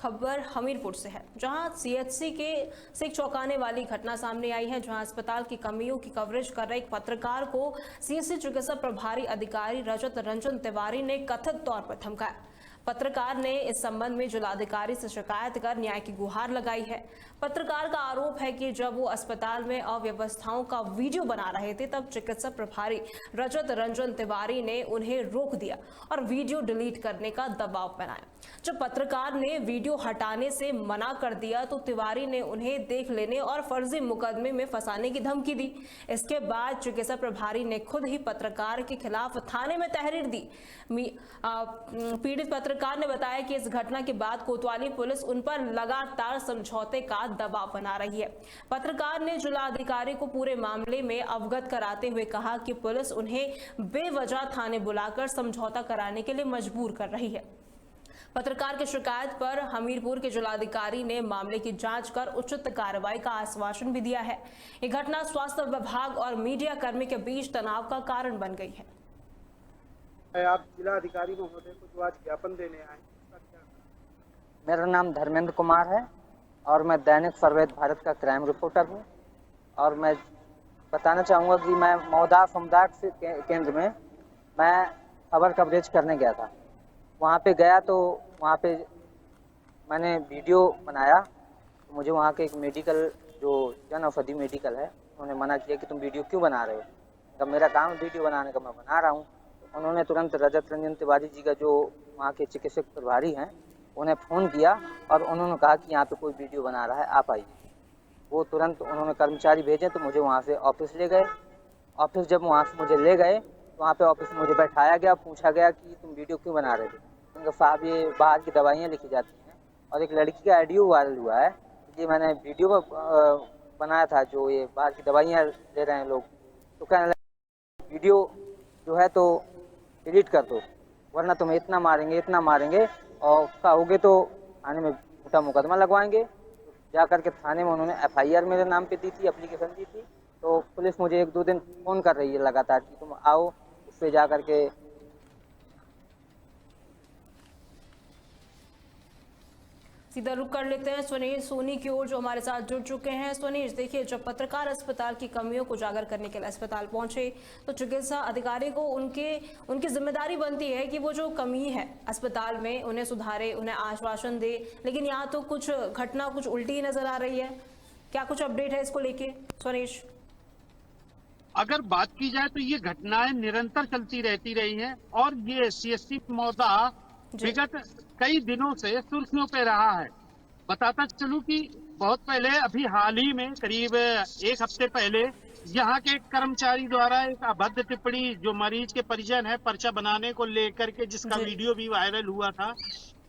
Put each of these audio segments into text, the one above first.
खबर हमीरपुर से है, जहां सीएचसी के से एक चौंकाने वाली घटना सामने आई है, जहां अस्पताल की कमियों की कवरेज कर रहे एक पत्रकार को सीएचसी चिकित्सा प्रभारी अधिकारी रजत रंजन तिवारी ने कथित तौर पर धमकाया। पत्रकार ने इस संबंध में जिलाधिकारी से शिकायत कर न्याय की गुहार लगाई है। पत्रकार का आरोप है कि जब वो अस्पताल में अव्यवस्थाओं का वीडियो बना रहे थे, तब चिकित्सा प्रभारी रजत रंजन तिवारी ने उन्हें रोक दिया और वीडियो डिलीट करने का दबाव बनाया। जब पत्रकार ने वीडियो हटाने से मना कर दिया तो तिवारी ने उन्हें देख लेने और फर्जी मुकदमे में फंसाने की धमकी दी। इसके बाद चिकित्सा प्रभारी ने खुद ही पत्रकार के खिलाफ थाने में तहरीर दी। पीड़ित पत्रकार ने बताया कि इस घटना के बाद कोतवाली पुलिस उन पर लगातार समझौते का दबाव बना रही है। पत्रकार ने जिलाधिकारी को पूरे मामले में अवगत कराते हुए कहा कि पुलिस उन्हें बेवजह थाने बुलाकर समझौता कराने के लिए मजबूर कर रही है। पत्रकार की शिकायत पर हमीरपुर के जिलाधिकारी ने मामले की जांच कर उचित कार्रवाई का आश्वासन भी दिया है। ये घटना स्वास्थ्य विभाग और मीडिया कर्मी के बीच तनाव का कारण बन गई है। आप जिलाधिकारी महोदय को जो आज ज्ञापन देने आए, मेरा नाम धर्मेंद्र कुमार है और मैं दैनिक सर्वेद भारत का क्राइम रिपोर्टर हूं। और मैं बताना चाहूँगा कि मैं मौदा समुदाय केंद्र में मैं खबर कवरेज करने गया था। वहाँ पे गया तो वहाँ पे मैंने वीडियो बनाया। तो मुझे वहाँ के एक मेडिकल जो जन औषधि मेडिकल है, उन्होंने मना किया कि तुम वीडियो क्यों बना रहे हो। तब मेरा काम वीडियो बनाने का, मैं बना रहा हूँ। तो उन्होंने तुरंत रजत रंजन तिवारी जी का जो वहाँ के चिकित्सक प्रभारी हैं, उन्हें फ़ोन किया और उन्होंने कहा कि यहाँ पे कोई वीडियो बना रहा है, आप आइए। वो तुरंत उन्होंने कर्मचारी भेजे तो मुझे वहाँ से ऑफिस ले गए। ऑफिस जब वहाँ से मुझे ले गए तो वहाँ पे ऑफिस में मुझे बैठाया गया, पूछा गया कि तुम वीडियो क्यों बना रहे थे। उनका साहब, ये बाहर की दवाइयाँ लिखी जाती हैं और एक लड़की का ऑडियो वायरल हुआ है, ये मैंने वीडियो बनाया था, जो ये बाहर की दवाइयाँ ले रहे हैं लोग। तो कहने लगे वीडियो जो है तो डिलीट कर दो, वरना तुम्हें इतना मारेंगे और कहोगे तो थाने में झूठा मुकदमा लगवाएंगे। जा करके थाने में उन्होंने FIR मेरे नाम पे दी थी, एप्लीकेशन दी थी। तो पुलिस मुझे 1-2 दिन फ़ोन कर रही है लगातार कि तुम आओ, उस पर जा करके। सीधा रुक कर लेते हैं सुनील सोनी की ओर, जो हमारे साथ जुड़ चुके हैं। सुनील, देखिए, जब पत्रकार अस्पताल की कमियों को उजागर करने के लिए अस्पताल पहुंचे तो चिकित्सा अधिकारी को उनकी जिम्मेदारी बनती है कि वो जो कमी है अस्पताल में उन्हें सुधारे, उन्हें आश्वासन दे। लेकिन यहाँ तो कुछ घटना कुछ उल्टी नजर आ रही है। क्या कुछ अपडेट है इसको लेके सुनीश? अगर बात की जाए तो ये घटनाएं निरंतर चलती रहती रही हैं और ये CSC मौदा विगत कई दिनों से सुर्खियों पे रहा है। बताता चलूं कि बहुत पहले, अभी हाल ही में करीब 1 हफ्ते पहले, यहाँ के कर्मचारी द्वारा एक अभद्र टिप्पणी, जो मरीज के परिजन है, पर्चा बनाने को लेकर के जिसका वीडियो भी वायरल हुआ था,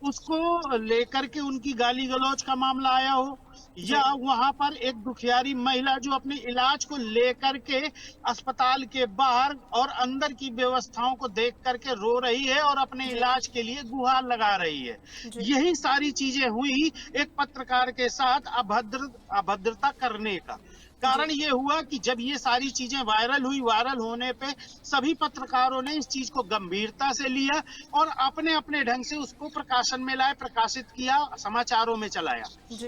उसको लेकर के उनकी गाली गलौज का मामला आया हो, या वहां पर एक दुखियारी महिला जो अपने इलाज को लेकर के अस्पताल के बाहर और अंदर की व्यवस्थाओं को देख करके रो रही है और अपने इलाज के लिए गुहार लगा रही है। यही सारी चीजें हुई एक पत्रकार के साथ अभद्रता करने का कारण ये हुआ कि जब ये सारी चीजें वायरल हुई, वायरल होने पे सभी पत्रकारों ने इस चीज को गंभीरता से लिया और अपने अपने ढंग से उसको प्रकाशन में लाए, प्रकाशित किया, समाचारों में चलाया।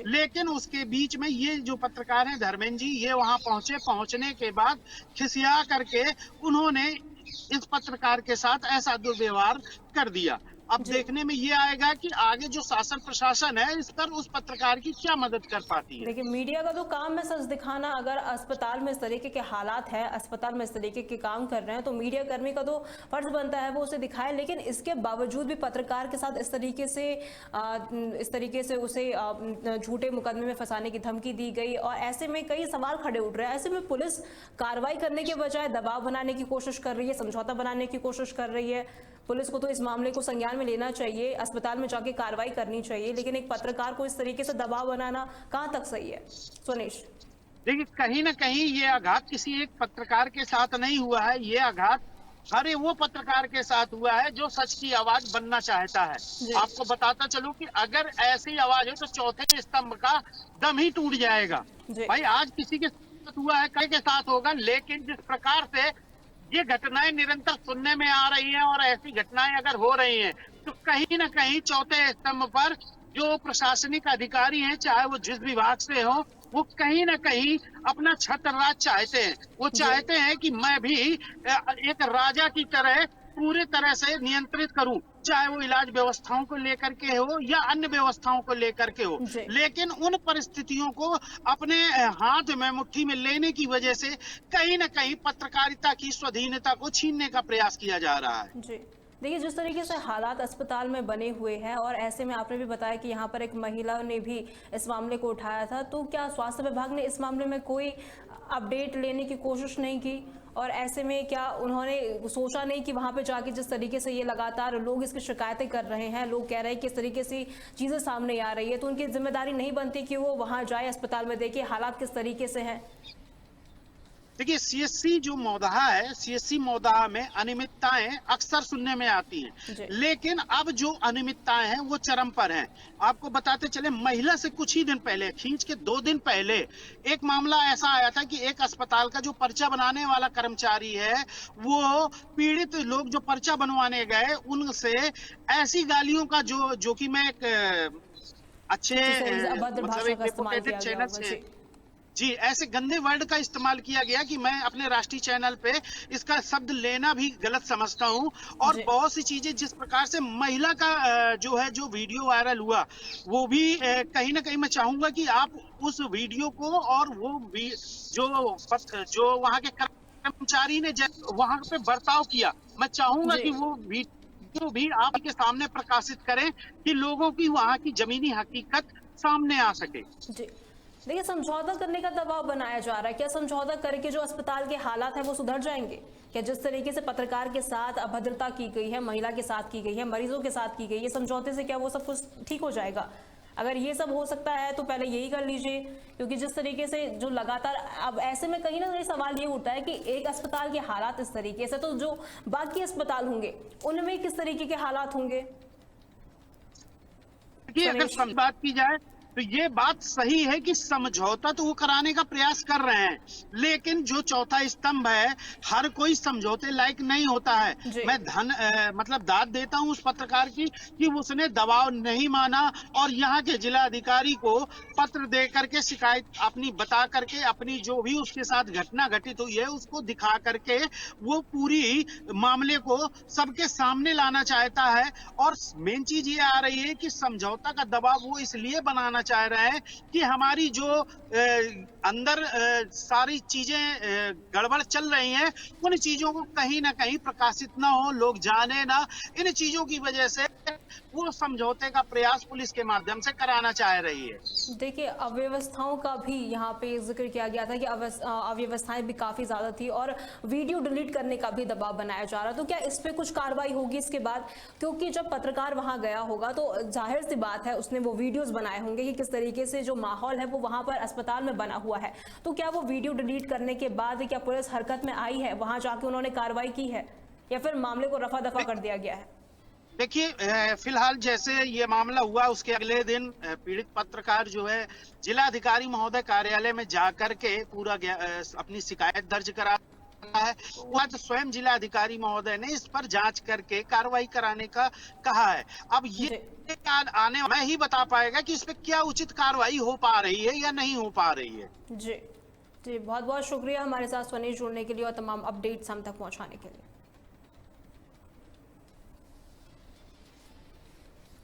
लेकिन उसके बीच में ये जो पत्रकार हैं धर्मेंद्र जी, ये वहां पहुंचे। पहुंचने के बाद खिसिया करके उन्होंने इस पत्रकार के साथ ऐसा दुर्व्यवहार कर दिया। अब देखने में ये आएगा कि आगे जो शासन प्रशासन है इस पर उस पत्रकार की क्या मदद कर पाती है। देखिए, मीडिया का तो काम है सच दिखाना। अगर अस्पताल में इस तरीके के हालात है, अस्पताल में इस तरीके के काम कर रहे हैं, तो मीडिया कर्मी का तो फर्ज बनता है वो उसे दिखाए। लेकिन इसके बावजूद भी पत्रकार के साथ इस तरीके से उसे झूठे मुकदमे में फंसाने की धमकी दी गई और ऐसे में कई सवाल खड़े उठ रहे हैं। ऐसे में पुलिस कार्रवाई करने के बजाय दबाव बनाने की कोशिश कर रही है, समझौता बनाने की कोशिश कर रही है। पुलिस को तो इस मामले को संज्ञान में लेना चाहिए, अस्पताल में जाके कार्रवाई करनी चाहिए, लेकिन एक पत्रकार को इस तरीके से दबाव बनाना कहां तक सही है? सुनीश, देखिए, कहीं ना कहीं ये आघात किसी एक पत्रकार के साथ नहीं हुआ है, ये आघात हर वो पत्रकार के साथ हुआ है जो सच की आवाज बनना चाहता है। आपको बताता चलूं कि अगर ऐसी आवाज हो तो चौथे स्तंभ का दम ही टूट जाएगा। भाई, आज किसी के साथ हुआ है, कई के साथ होगा, लेकिन जिस प्रकार से ये घटनाएं निरंतर सुनने में आ रही हैं और ऐसी घटनाएं अगर हो रही हैं तो कहीं ना कहीं चौथे स्तंभ पर जो प्रशासनिक अधिकारी हैं, चाहे वो जिस विभाग से हो, वो कहीं ना कहीं अपना छत्रराज चाहते हैं। वो चाहते हैं कि मैं भी एक राजा की तरह पूरे तरह से नियंत्रित करूं, चाहे वो इलाज व्यवस्थाओं को लेकर के हो या अन्य व्यवस्थाओं को लेकर के हो। लेकिन उन परिस्थितियों को अपने हाथ में, मुट्ठी में लेने की वजह से कहीं ना कहीं पत्रकारिता की स्वाधीनता को छीनने का प्रयास किया जा रहा है। जी देखिए, जिस तरीके से हालात अस्पताल में बने हुए हैं और ऐसे में आपने भी बताया कि यहाँ पर एक महिला ने भी इस मामले को उठाया था, तो क्या स्वास्थ्य विभाग ने इस मामले में कोई अपडेट लेने की कोशिश नहीं की? और ऐसे में क्या उन्होंने सोचा नहीं कि वहां पे जाके जिस तरीके से ये लगातार लोग इसकी शिकायतें कर रहे हैं, लोग कह रहे हैं कि इस तरीके से चीजें सामने आ रही है, तो उनकी जिम्मेदारी नहीं बनती कि वो वहां जाए, अस्पताल में देखे हालात किस तरीके से हैं? देखिए, सीएससी जो मौदाहा है, सीएससी मौदाहा में अनियमितताएं अक्सर सुनने में आती हैं, लेकिन अब जो अनियमितताएं हैं वो चरम पर हैं। आपको बताते चले, महिला से कुछ ही दिन पहले, खींच के 2 दिन पहले, एक मामला ऐसा आया था कि एक अस्पताल का जो पर्चा बनाने वाला कर्मचारी है, वो पीड़ित लोग जो पर्चा बनवाने गए उनसे ऐसी गालियों का जो कि मैं एक अच्छे मतलब एक रिपोर्टेड चैनल से जी, ऐसे गंदे वर्ड का इस्तेमाल किया गया कि मैं अपने राष्ट्रीय चैनल पे इसका शब्द लेना भी गलत समझता हूं। और बहुत सी चीजें, जिस प्रकार से महिला का जो वीडियो वायरल हुआ, वो भी कहीं ना कहीं मैं चाहूंगा कि आप उस वीडियो को और वो भी जो वहां के कर्मचारी ने वहां पे बर्ताव किया, मैं चाहूंगा कि वो वीडियो भी आपके सामने प्रकाशित करें कि लोगों की वहां की जमीनी हकीकत सामने आ सके। देखिए, समझौता करने का दबाव बनाया जा रहा है। क्या समझौता करके जो अस्पताल के हालात हैं वो सुधर जाएंगे? क्या जिस तरीके से पत्रकार के साथ अभद्रता की गई है, महिला के साथ की गई है, मरीजों के साथ की गई है, समझौते से क्या वो सब कुछ ठीक हो जाएगा? अगर ये सब हो सकता है तो पहले यही कर लीजिए, क्योंकि जिस तरीके से जो लगातार, अब ऐसे में कहीं ना कहीं सवाल ये उठता है कि एक अस्पताल के हालात इस तरीके से, तो जो बाकी अस्पताल होंगे उनमें किस तरीके के हालात होंगे? अगर बात की जाए तो ये बात सही है कि समझौता तो वो कराने का प्रयास कर रहे हैं, लेकिन जो चौथा स्तंभ है, हर कोई समझौते लायक नहीं होता है। मैं मतलब दाद देता हूं उस पत्रकार की कि उसने दबाव नहीं माना और यहाँ के जिला अधिकारी को पत्र दे करके शिकायत अपनी बता करके, अपनी जो भी उसके साथ घटना घटित हुई है उसको दिखा करके वो पूरी मामले को सबके सामने लाना चाहता है। और मेन चीज ये आ रही है कि समझौता का दबाव वो इसलिए बनाना चाह रहे हैं कि हमारी जो अंदर सारी चीजें गड़बड़ चल रही हैं, उन चीजों को कहीं ना कहीं प्रकाशित ना हो, लोग जाने ना। इन चीजों की वजह से वो समझौते का प्रयास पुलिस के माध्यम से कराना चाह रही है। देखिए, अव्यवस्थाओं का भी यहाँ पे जिक्र किया गया था कि अव्यवस्थाएं भी काफी ज्यादा थी और वीडियो डिलीट करने का भी दबाव बनाया जा रहा। तो क्या इस पे कुछ कार्रवाई होगी इसके बाद? क्योंकि जब पत्रकार वहां गया होगा तो जाहिर सी बात है उसने वो वीडियोस बनाए होंगे कि किस तरीके से जो माहौल है वो वहां पर अस्पताल में बना हुआ है। तो क्या वो वीडियो डिलीट करने के बाद क्या पुलिस हरकत में आई है, वहां जाके उन्होंने कार्रवाई की है, या फिर मामले को रफा दफा कर दिया गया है? देखिए, फिलहाल जैसे ये मामला हुआ उसके अगले दिन पीड़ित पत्रकार जो है जिला अधिकारी महोदय कार्यालय में जाकर के पूरा अपनी शिकायत दर्ज करा है। आज स्वयं जिला अधिकारी महोदय ने इस पर जांच करके कार्रवाई कराने का कहा है। अब ये आने में ही बता पाएगा कि इस पे क्या उचित कार्रवाई हो पा रही है या नहीं हो पा रही है। जी, बहुत बहुत शुक्रिया हमारे साथ स्वनीश जुड़ने के लिए और तमाम अपडेट्स हम तक पहुंचाने के लिए।